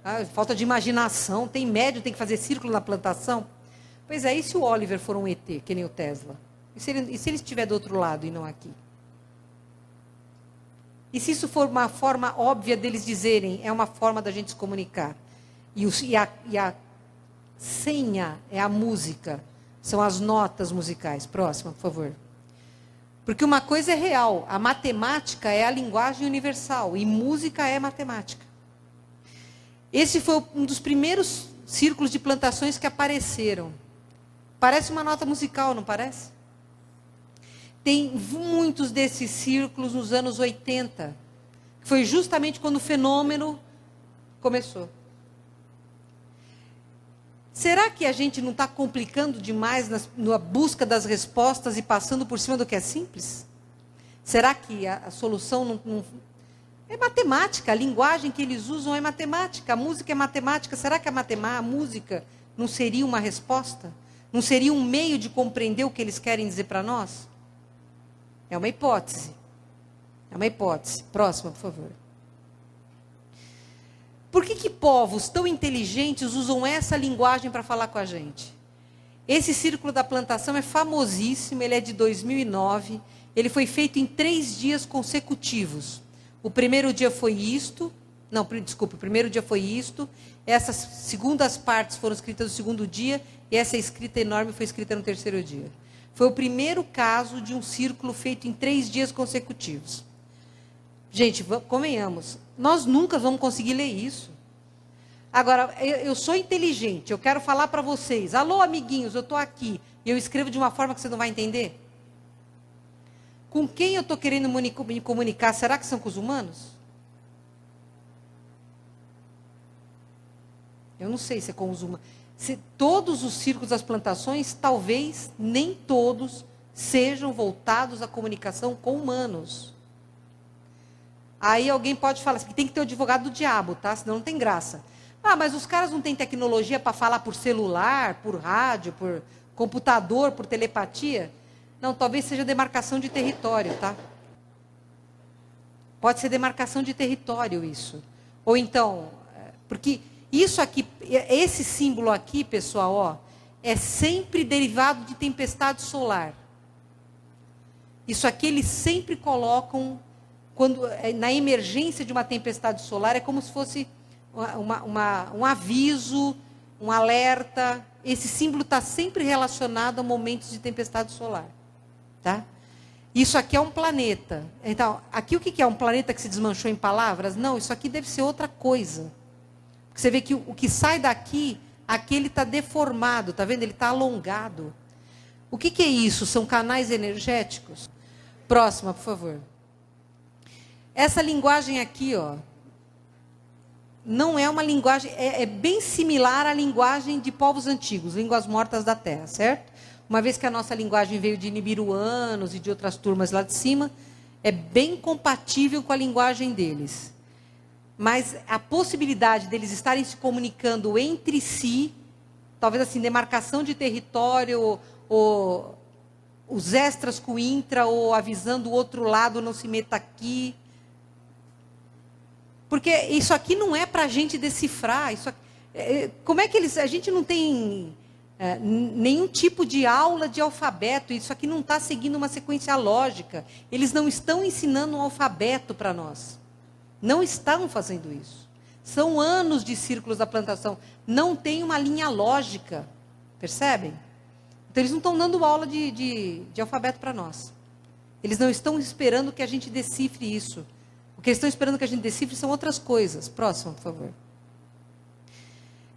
Ah, falta de imaginação, tem médium, tem que fazer círculo na plantação. Pois é, e se o Oliver for um ET, que nem o Tesla? E se ele estiver do outro lado e não aqui? E se isso for uma forma óbvia deles dizerem, é uma forma da gente se comunicar? E a senha é a música, são as notas musicais. Próxima, por favor. Porque uma coisa é real, a matemática é a linguagem universal, e música é matemática. Esse foi um dos primeiros círculos de plantações que apareceram. Parece uma nota musical, não parece? Tem muitos desses círculos nos anos 80, que foi justamente quando o fenômeno começou. Será que a gente não está complicando demais na busca das respostas e passando por cima do que é simples? Será que a solução não... É matemática, a linguagem que eles usam é matemática, a música é matemática. Será que a música não seria uma resposta? Não seria um meio de compreender o que eles querem dizer para nós? É uma hipótese. É uma hipótese. Próxima, por favor. Por que povos tão inteligentes usam essa linguagem para falar com a gente? Esse círculo da plantação é famosíssimo, ele é de 2009. Ele foi feito em 3 dias consecutivos. O primeiro dia foi isto. Não, desculpa, o primeiro dia foi isto. Essas segundas partes foram escritas no segundo dia. E essa escrita enorme foi escrita no terceiro dia. Foi o primeiro caso de um círculo feito em 3 dias consecutivos. Gente, convenhamos, nós nunca vamos conseguir ler isso. Agora, eu sou inteligente, eu quero falar para vocês. Alô, amiguinhos, eu estou aqui. E eu escrevo de uma forma que você não vai entender? Com quem eu estou querendo me comunicar? Será que são com os humanos? Eu não sei se é com os humanos. Todos os círculos das plantações, talvez nem todos sejam voltados à comunicação com humanos. Aí alguém pode falar assim, que tem que ter o advogado do diabo, tá? Senão não tem graça. Ah, mas os caras não têm tecnologia para falar por celular, por rádio, por computador, por telepatia? Não, talvez seja demarcação de território, tá? Pode ser demarcação de território isso. Ou então, porque isso aqui, esse símbolo aqui, pessoal, ó, é sempre derivado de tempestade solar. Isso aqui eles sempre colocam, na emergência de uma tempestade solar, é como se fosse um aviso, um alerta. Esse símbolo está sempre relacionado a momentos de tempestade solar. Tá? Isso aqui é um planeta. Então, aqui o que é? Um planeta que se desmanchou em palavras? Não, isso aqui deve ser outra coisa. Porque você vê que o que sai daqui, aqui ele está deformado, tá vendo? Ele está alongado. O que é isso? São canais energéticos? Próxima, por favor. Essa linguagem aqui, ó, não é uma linguagem, é bem similar à linguagem de povos antigos, línguas mortas da Terra, certo? Uma vez que a nossa linguagem veio de nibiruanos e de outras turmas lá de cima, é bem compatível com a linguagem deles. Mas a possibilidade deles estarem se comunicando entre si, talvez assim, demarcação de território, ou os extras com o intra, ou avisando o outro lado, não se meta aqui. Porque isso aqui não é para a gente decifrar. Como é que eles... A gente não tem nenhum tipo de aula de alfabeto. Isso aqui não está seguindo uma sequência lógica. Eles não estão ensinando um alfabeto para nós. Não estão fazendo isso. São anos de círculos da plantação. Não tem uma linha lógica. Percebem? Então, eles não estão dando aula de alfabeto para nós. Eles não estão esperando que a gente decifre isso. O que eles estão esperando que a gente decifre são outras coisas. Próximo, por favor.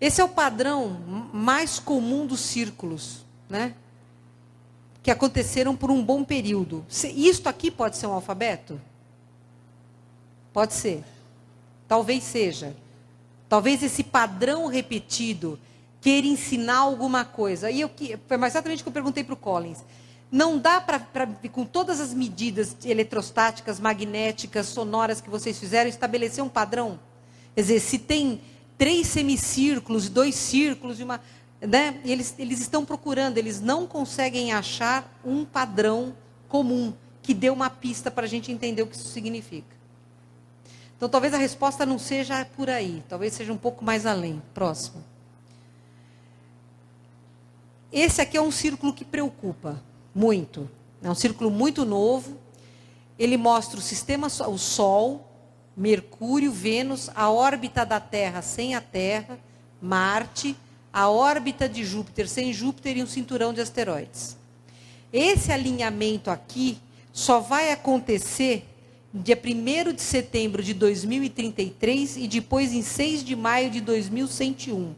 Esse é o padrão mais comum dos círculos, né? Que aconteceram por um bom período. Isto aqui pode ser um alfabeto? Pode ser. Talvez seja. Talvez esse padrão repetido queira ensinar alguma coisa. E foi exatamente o que eu perguntei para o Collins. Não dá para, com todas as medidas eletrostáticas, magnéticas, sonoras que vocês fizeram, estabelecer um padrão? Quer dizer, se tem 3 semicírculos, 2 círculos, né? Eles estão procurando, eles não conseguem achar um padrão comum que dê uma pista para a gente entender o que isso significa. Então, talvez a resposta não seja por aí, talvez seja um pouco mais além. Próximo. Esse aqui é um círculo que preocupa muito. É um círculo muito novo. Ele mostra o sistema, o Sol, Mercúrio, Vênus, a órbita da Terra sem a Terra, Marte, a órbita de Júpiter sem Júpiter e um cinturão de asteroides. Esse alinhamento aqui só vai acontecer dia 1º de setembro de 2033 e depois em 6 de maio de 2101.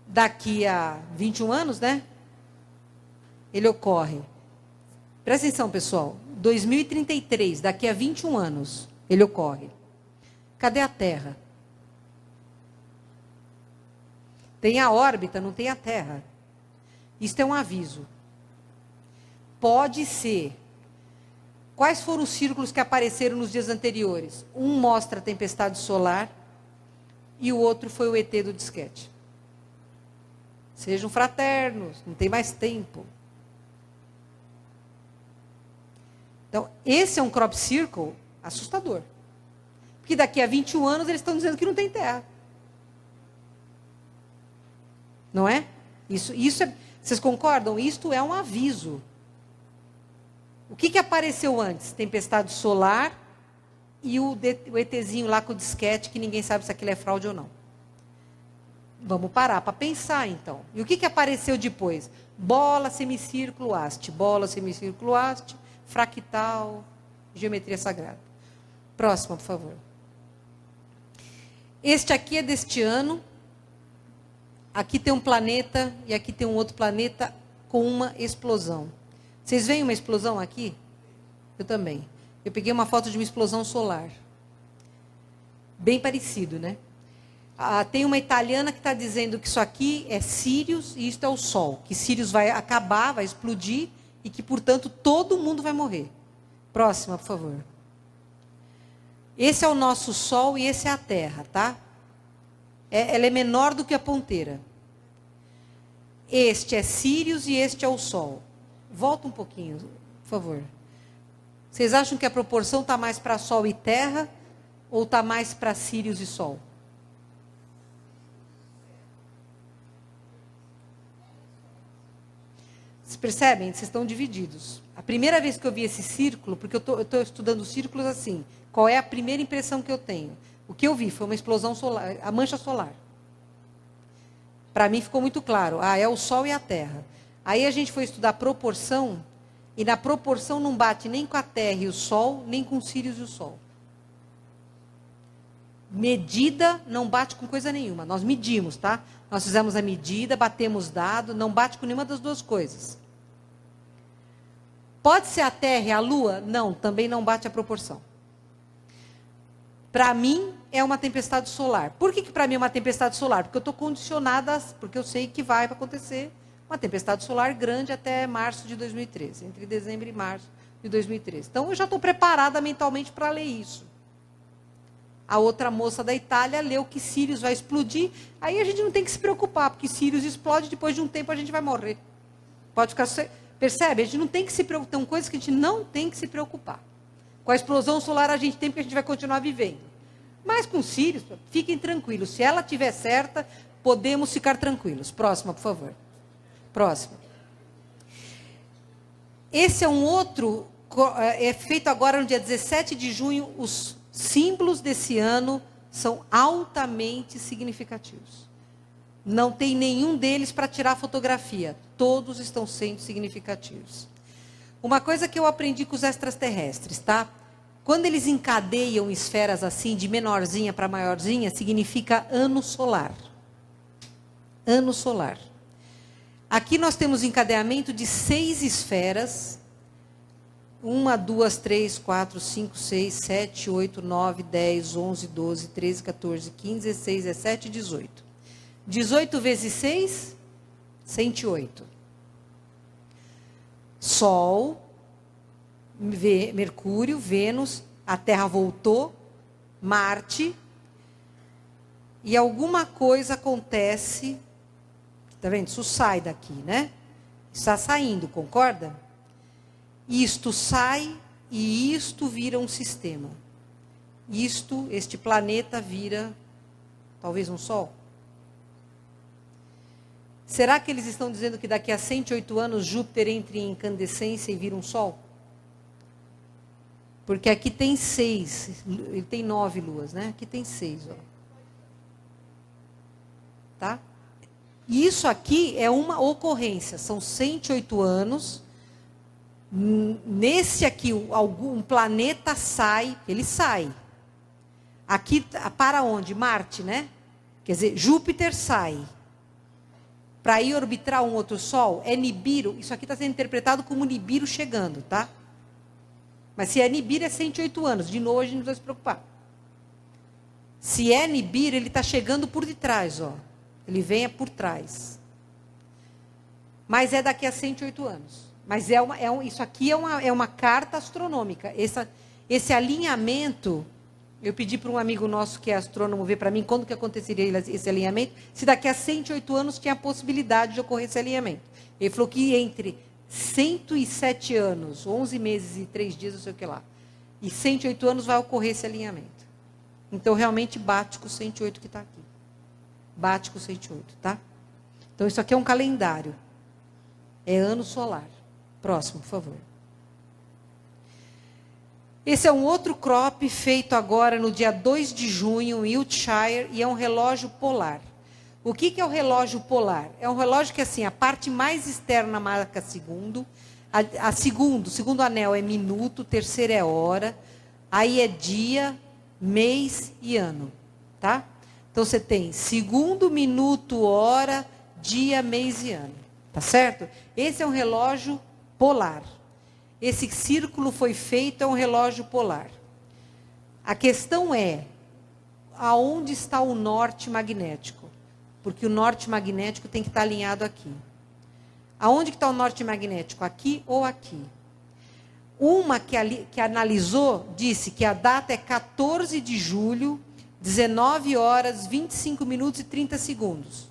Daqui a 21 anos, né? Ele ocorre. Presta atenção, pessoal. 2033, daqui a 21 anos, ele ocorre. Cadê a Terra? Tem a órbita, não tem a Terra. Isto é um aviso. Pode ser. Quais foram os círculos que apareceram nos dias anteriores? Um mostra a tempestade solar e o outro foi o ET do disquete. Sejam fraternos, não tem mais tempo. Então, esse é um crop circle assustador. Porque daqui a 21 anos eles estão dizendo que não tem Terra. Não é? Isso é, vocês concordam? Isto é um aviso. O que apareceu antes? Tempestade solar e o ETzinho lá com o disquete, que ninguém sabe se aquilo é fraude ou não. Vamos parar para pensar, então. E o que apareceu depois? Bola, semicírculo, haste. Bola, semicírculo, haste, fractal, geometria sagrada. Próxima, por favor. Este aqui é deste ano. Aqui tem um planeta e aqui tem um outro planeta com uma explosão. Vocês veem uma explosão aqui? Eu também. Eu peguei uma foto de uma explosão solar. Bem parecido, né? Tem uma italiana que está dizendo que isso aqui é Sirius e isto é o Sol. Que Sirius vai acabar, vai explodir e que, portanto, todo mundo vai morrer. Próxima, por favor. Esse é o nosso Sol e esse é a Terra, tá? Ela é menor do que a ponteira. Este é Sirius e este é o Sol. Volta um pouquinho, por favor. Vocês acham que a proporção está mais para Sol e Terra ou está mais para Sirius e Sol? Vocês percebem? Vocês estão divididos. A primeira vez que eu vi esse círculo, porque eu estou estudando círculos assim, qual é a primeira impressão que eu tenho? O que eu vi foi uma explosão solar, a mancha solar. Para mim ficou muito claro. É o Sol e a Terra. Aí a gente foi estudar proporção, e na proporção não bate nem com a Terra e o Sol, nem com Sirius e o Sol. Medida não bate com coisa nenhuma. Nós medimos, tá? Nós fizemos a medida, batemos dado, não bate com nenhuma das duas coisas. Pode ser a Terra e a Lua? Não, também não bate a proporção. Para mim, é uma tempestade solar. Por que para mim é uma tempestade solar? Porque eu estou condicionada, porque eu sei que vai acontecer uma tempestade solar grande até março de 2013, entre dezembro e março de 2013. Então, eu já estou preparada mentalmente para ler isso. A outra moça da Itália leu que Sirius vai explodir, aí a gente não tem que se preocupar, porque Sirius explode, depois de um tempo a gente vai morrer. Pode ficar... Percebe? A gente não tem que se preocupar, tem coisas que a gente não tem que se preocupar. Com a explosão solar a gente tem, porque a gente vai continuar vivendo. Mas com Sirius, fiquem tranquilos, se ela estiver certa, podemos ficar tranquilos. Próxima, por favor. Próximo. Esse é um outro, é feito agora no dia 17 de junho, os símbolos desse ano são altamente significativos. Não tem nenhum deles para tirar fotografia, todos estão sendo significativos. Uma coisa que eu aprendi com os extraterrestres, tá? Quando eles encadeiam esferas assim, de menorzinha para maiorzinha, significa ano solar. Ano solar. Aqui nós temos encadeamento de 6 esferas. 1, 2, 3, 4, 5, 6, 7, 8, 9, 10, 11, 12, 13, 14, 15, 16, 17, 18. 18 vezes 6, 108. Sol, Mercúrio, Vênus, a Terra voltou, Marte, e alguma coisa acontece, tá vendo? Isso sai daqui, né? Está saindo, concorda? Isto sai e isto vira um sistema. Este planeta vira talvez um Sol. Será que eles estão dizendo que daqui a 108 anos Júpiter entre em incandescência e vira um Sol? Porque aqui tem 6, ele tem 9 luas, né? Aqui tem 6, ó. Tá? E isso aqui é uma ocorrência, são 108 anos. Nesse aqui, um planeta sai, ele sai. Aqui, para onde? Marte, né? Quer dizer, Júpiter sai. Para ir orbitar um outro Sol, é Nibiru. Isso aqui está sendo interpretado como Nibiru chegando, tá? Mas se é Nibiru, é 108 anos. De novo, a gente não precisa se preocupar. Se é Nibiru, ele está chegando por detrás, ó. Ele vem por trás. Mas é daqui a 108 anos. Mas isso aqui é uma carta astronômica. Esse alinhamento... Eu pedi para um amigo nosso que é astrônomo ver para mim quando que aconteceria esse alinhamento, se daqui a 108 anos tinha a possibilidade de ocorrer esse alinhamento. Ele falou que entre 107 anos, 11 meses e 3 dias, não sei o que lá, e 108 anos vai ocorrer esse alinhamento. Então, realmente bate com o 108 que está aqui. Bate com o 108, tá? Então, isso aqui é um calendário. É ano solar. Próximo, por favor. Esse é um outro crop feito agora no dia 2 de junho em Wiltshire e é um relógio polar. O que é o relógio polar? É um relógio que assim, a parte mais externa marca segundo, o segundo anel é minuto, o terceiro é hora, aí é dia, mês e ano, tá? Então você tem segundo, minuto, hora, dia, mês e ano, tá certo? Esse é um relógio polar. Esse círculo foi feito, é um relógio polar. A questão é, aonde está o norte magnético? Porque o norte magnético tem que estar alinhado aqui. Aonde que está o norte magnético? Aqui ou aqui? Uma que analisou, disse que a data é 14 de julho, 19 horas, 25 minutos e 30 segundos.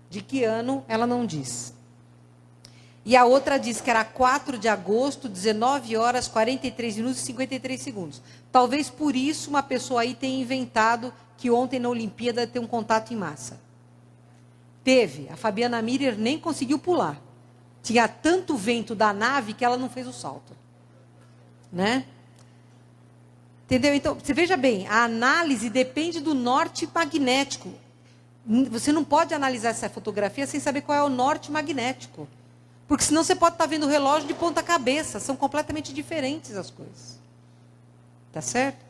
De que ano, ela não diz. E a outra disse que era 4 de agosto, 19 horas, 43 minutos e 53 segundos. Talvez por isso uma pessoa aí tenha inventado que ontem na Olimpíada tem um contato em massa. Teve. A Fabiana Miller nem conseguiu pular. Tinha tanto vento da nave que ela não fez o salto. Né? Entendeu? Então, você veja bem, a análise depende do norte magnético. Você não pode analisar essa fotografia sem saber qual é o norte magnético. Porque senão você pode estar vendo o relógio de ponta cabeça. São completamente diferentes as coisas. Tá certo?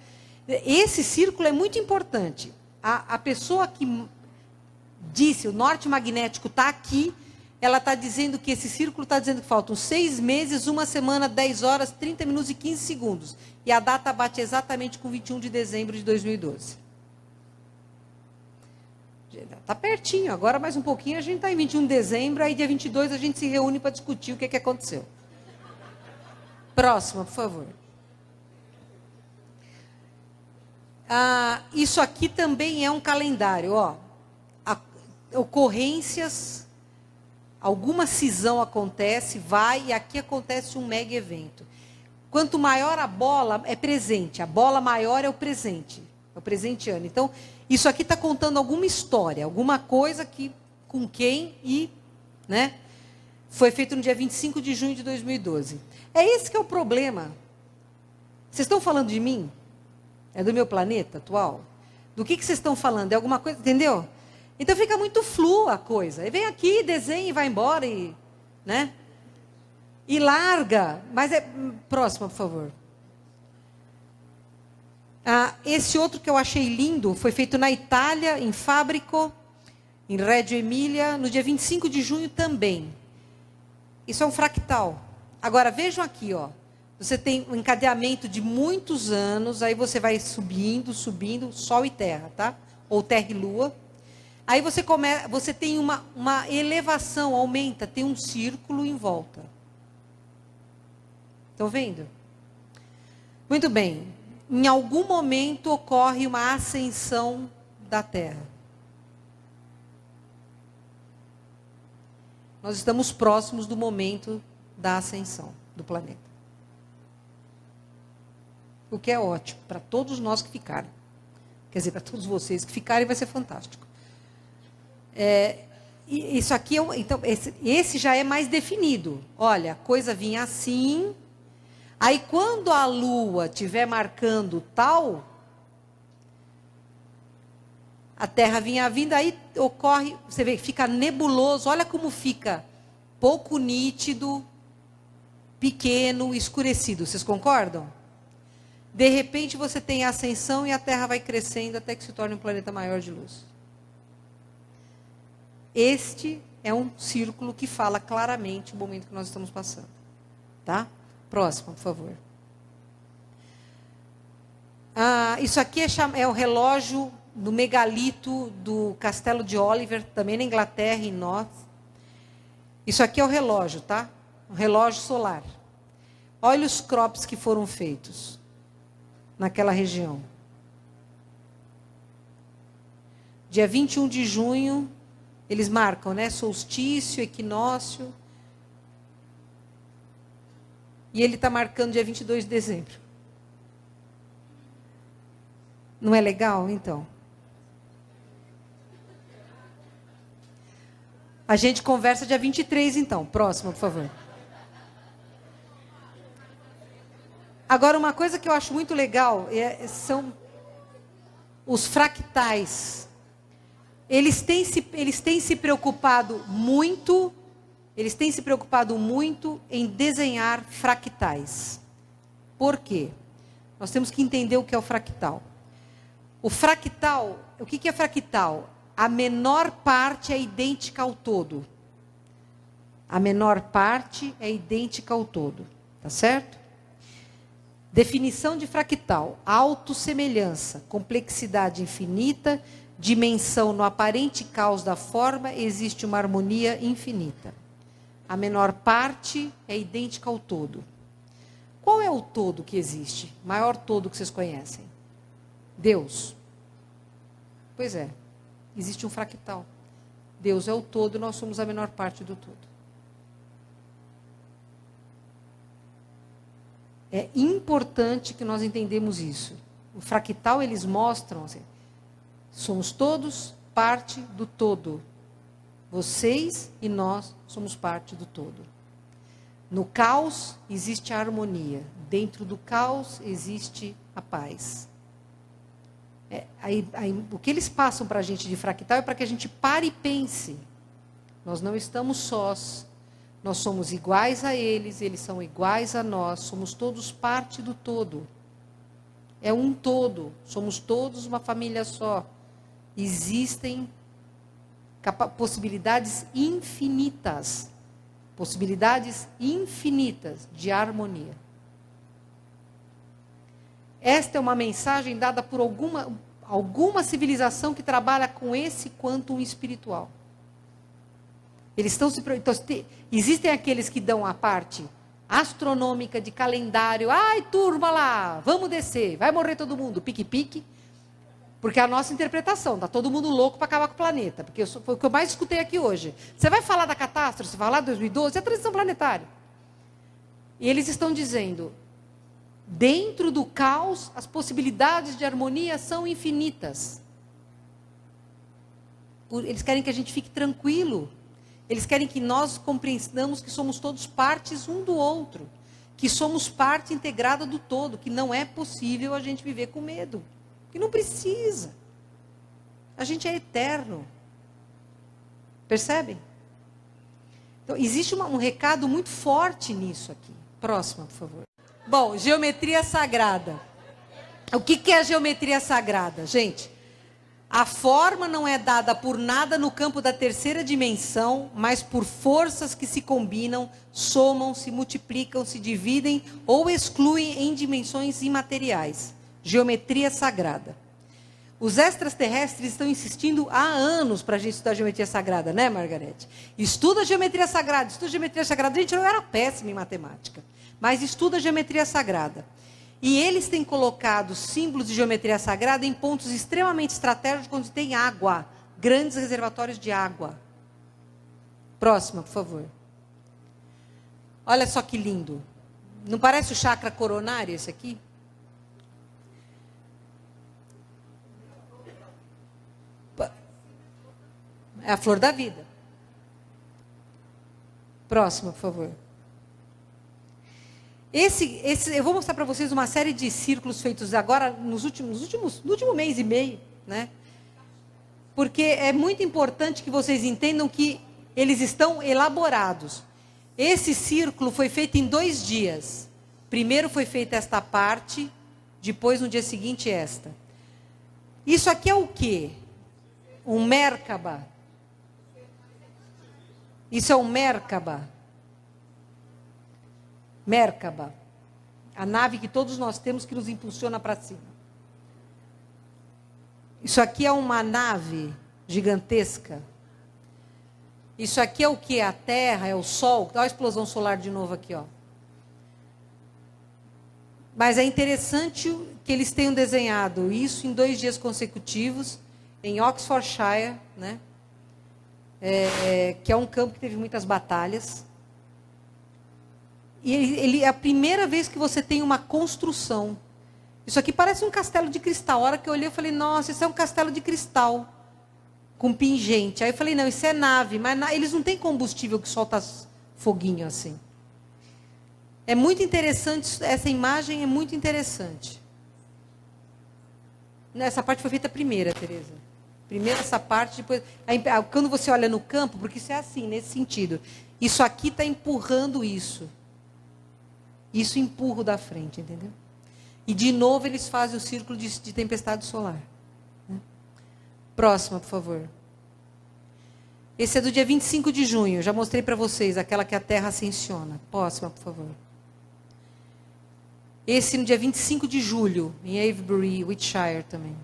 Esse círculo é muito importante. A pessoa que disse o norte magnético está aqui, ela está dizendo que esse círculo está dizendo que faltam 6 meses, 1 semana, 10 horas, 30 minutos e 15 segundos. E a data bate exatamente com 21 de dezembro de 2012. Está pertinho, agora mais um pouquinho a gente está em 21 de dezembro, aí dia 22 a gente se reúne para discutir o que aconteceu. Próxima, por favor. Isso aqui também é um calendário, ó. Ocorrências, alguma cisão acontece, vai, e aqui acontece um mega evento. Quanto maior a bola, é presente. A bola maior é o presente ano. Então, isso aqui está contando alguma história, alguma coisa que, com quem e, né? Foi feito no dia 25 de junho de 2012. É esse que é o problema. Vocês estão falando de mim? É do meu planeta atual? Do que vocês estão falando? É alguma coisa, entendeu? Então fica muito flua a coisa. E vem aqui, desenha e vai embora, né? E larga, mas próxima, por favor. Esse outro que eu achei lindo foi feito na Itália, em Fábrico, em Reggio Emília, no dia 25 de junho também. Isso é um fractal. Agora, vejam aqui, ó. Você tem um encadeamento de muitos anos, aí você vai subindo, Sol e Terra, tá? Ou Terra e Lua. Aí você tem uma elevação, aumenta, tem um círculo em volta. Estão vendo? Muito bem. Em algum momento ocorre uma ascensão da Terra. Nós estamos próximos do momento da ascensão do planeta. O que é ótimo para todos nós que ficarem. Quer dizer, para todos vocês que ficarem vai ser fantástico. Isso aqui, então, esse já é mais definido. Olha, a coisa vinha assim. Aí, quando a Lua estiver marcando tal, a Terra vinha vindo, aí ocorre, você vê, fica nebuloso. Olha como fica pouco nítido, pequeno, escurecido. Vocês concordam? De repente você tem a ascensão e a Terra vai crescendo até que se torne um planeta maior de luz. Este é um círculo que fala claramente o momento que nós estamos passando. Tá? Próximo, por favor. Isso aqui é o relógio do megalito do Castelo de Oliver, também na Inglaterra, em North. Isso aqui é o relógio, tá? Um relógio solar. Olha os crops que foram feitos naquela região. Dia 21 de junho, eles marcam, né? Solstício, equinócio. E ele está marcando dia 22 de dezembro. Não é legal, então? A gente conversa dia 23, então. Próximo, por favor. Agora, uma coisa que eu acho muito legal são os fractais. Eles têm se preocupado muito em desenhar fractais. Por quê? Nós temos que entender o que é o fractal. O fractal, o que é fractal? A menor parte é idêntica ao todo. A menor parte é idêntica ao todo. Tá certo? Definição de fractal: autossemelhança, complexidade infinita, dimensão no aparente caos da forma, existe uma harmonia infinita. A menor parte é idêntica ao todo. Qual é o todo que existe? O maior todo que vocês conhecem? Deus. Pois é, existe um fractal. Deus é o todo, nós somos a menor parte do todo. É importante que nós entendamos isso. O fractal, eles mostram, assim, somos todos parte do todo. Vocês e nós somos parte do todo. No caos existe a harmonia. Dentro do caos existe a paz. O que eles passam para a gente de fractal é para que a gente pare e pense. Nós não estamos sós. Nós somos iguais a eles, eles são iguais a nós. Somos todos parte do todo. É um todo. Somos todos uma família só. Existem possibilidades infinitas de harmonia. Esta é uma mensagem dada por alguma civilização que trabalha com esse quantum espiritual. Eles estão existem aqueles que dão a parte astronômica de calendário. Ai, turma lá, vamos descer, vai morrer todo mundo, pique-pique. Porque é a nossa interpretação, está todo mundo louco para acabar com o planeta. Porque foi o que eu mais escutei aqui hoje. Você vai falar da catástrofe, você vai falar de 2012, é a transição planetária. E eles estão dizendo, dentro do caos, as possibilidades de harmonia são infinitas. Eles querem que a gente fique tranquilo. Eles querem que nós compreendamos que somos todos partes um do outro. Que somos parte integrada do todo. Que não é possível a gente viver com medo. Que não precisa. A gente é eterno. Percebem? Então, existe um recado muito forte nisso aqui. Próxima, por favor. Bom, geometria sagrada. O que é a geometria sagrada? Gente, a forma não é dada por nada no campo da terceira dimensão, mas por forças que se combinam, somam, se multiplicam, se dividem ou excluem em dimensões imateriais. Geometria sagrada. Os extraterrestres estão insistindo há anos para a gente estudar geometria sagrada, né, Margarete? Estuda geometria sagrada, estuda geometria sagrada. Gente, eu era péssima em matemática, mas estuda geometria sagrada. E eles têm colocado símbolos de geometria sagrada em pontos extremamente estratégicos onde tem água, grandes reservatórios de água. Próxima, por favor. Olha só que lindo. Não parece o chakra coronário esse aqui? É a flor da vida. Próximo, por favor. Eu vou mostrar para vocês uma série de círculos feitos agora no último mês e meio, né? Porque é muito importante que vocês entendam que eles estão elaborados. Esse círculo foi feito em 2 dias. Primeiro foi feita esta parte, depois no dia seguinte esta. Isso aqui é o quê? Um Merkaba. Isso é um Merkaba. Merkaba. A nave que todos nós temos que nos impulsiona para cima. Isso aqui é uma nave gigantesca. Isso aqui é o que? A Terra, é o Sol. Olha a explosão solar de novo aqui, ó. Mas é interessante que eles tenham desenhado isso em 2 dias consecutivos, em Oxfordshire, né? Que é um campo que teve muitas batalhas. E ele é a primeira vez que você tem uma construção. Isso aqui parece um castelo de cristal. A hora que eu olhei, eu falei, nossa, isso é um castelo de cristal, com pingente. Aí eu falei, não, isso é nave, mas eles não têm combustível que solta foguinho assim. É muito interessante, essa imagem é muito interessante. Essa parte foi feita primeira, Tereza. Primeiro essa parte, depois... Aí, quando você olha no campo, porque isso é assim, nesse sentido. Isso aqui está empurrando isso. Isso empurra da frente, entendeu? E de novo eles fazem o círculo de tempestade solar. Né? Próxima, por favor. Esse é do dia 25 de junho. Já mostrei para vocês, aquela que a Terra ascensiona. Próxima, por favor. Esse no dia 25 de julho, em Avebury, Wiltshire também.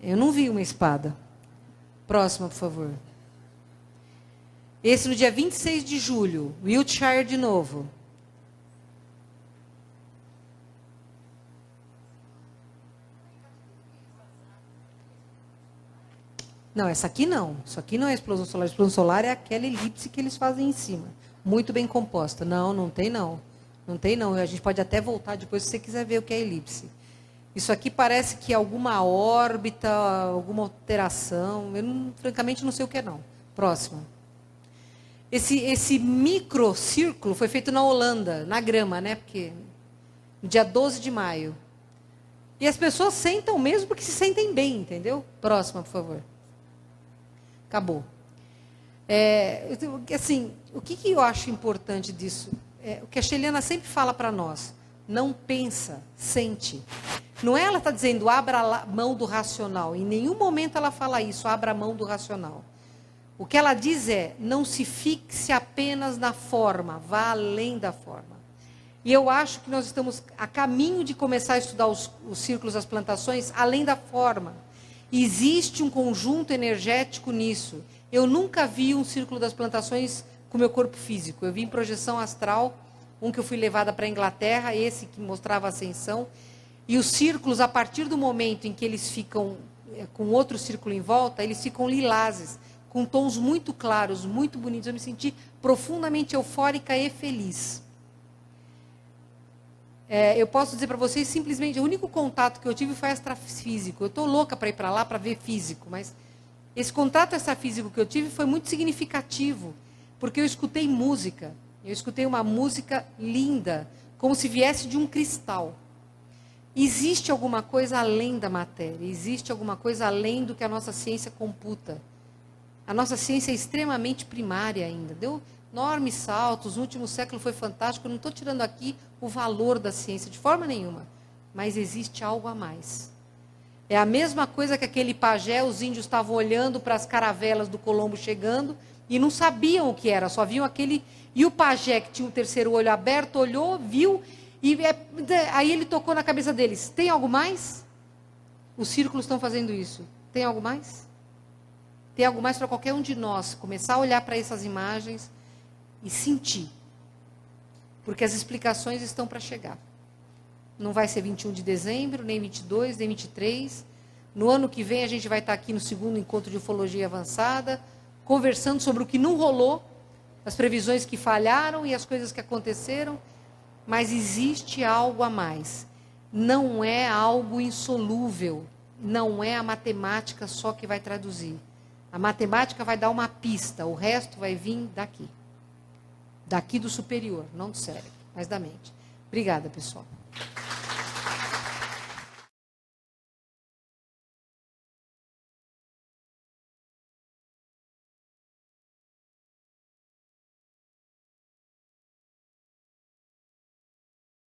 Eu não vi uma espada. Próxima, por favor. Esse no dia 26 de julho, Wiltshire de novo. Não, essa aqui não. Isso aqui não é explosão solar. A explosão solar é aquela elipse que eles fazem em cima. Muito bem composta. Não, não tem não. Não tem não. A gente pode até voltar depois se você quiser ver o que é elipse. Isso aqui parece que é alguma órbita, alguma alteração. Eu, francamente, não sei o que é não. Próximo. Esse microcírculo foi feito na Holanda, na grama, né? Porque no dia 12 de maio. E as pessoas sentam mesmo porque se sentem bem, entendeu? Próxima, por favor. Acabou. Assim, o que eu acho importante disso? O que a Sheliana sempre fala para nós. Não pensa, sente. Não é ela está dizendo, abra a mão do racional. Em nenhum momento ela fala isso, abra a mão do racional. O que ela diz é, não se fixe apenas na forma, vá além da forma. E eu acho que nós estamos a caminho de começar a estudar os círculos das plantações além da forma. Existe um conjunto energético nisso. Eu nunca vi um círculo das plantações com o meu corpo físico. Eu vi em projeção astral, um que eu fui levada para a Inglaterra, esse que mostrava a ascensão. E os círculos, a partir do momento em que eles ficam com outro círculo em volta, eles ficam lilazes, com tons muito claros, muito bonitos. Eu me senti profundamente eufórica e feliz. Eu posso dizer para vocês, simplesmente, o único contato que eu tive foi extrafísico. Eu estou louca para ir para lá para ver físico, mas esse contato extrafísico que eu tive foi muito significativo, porque eu escutei música. Eu escutei uma música linda, como se viesse de um cristal. Existe alguma coisa além da matéria, existe alguma coisa além do que a nossa ciência computa. A nossa ciência é extremamente primária ainda, deu enormes saltos, o último século foi fantástico, eu não estou tirando aqui o valor da ciência de forma nenhuma, mas existe algo a mais. É a mesma coisa que aquele pajé, os índios estavam olhando para as caravelas do Colombo chegando e não sabiam o que era, só viam aquele... E o pajé, que tinha o terceiro olho aberto, olhou, viu, e aí ele tocou na cabeça deles. Tem algo mais? Os círculos estão fazendo isso. Tem algo mais? Tem algo mais para qualquer um de nós começar a olhar para essas imagens e sentir. Porque as explicações estão para chegar. Não vai ser 21 de dezembro, nem 22, nem 23. No ano que vem a gente vai estar aqui no segundo encontro de ufologia avançada, conversando sobre o que não rolou, as previsões que falharam e as coisas que aconteceram. Mas existe algo a mais. Não é algo insolúvel. Não é a matemática só que vai traduzir. A matemática vai dar uma pista, o resto vai vir daqui. Daqui do superior, não do cérebro, mas da mente. Obrigada, pessoal.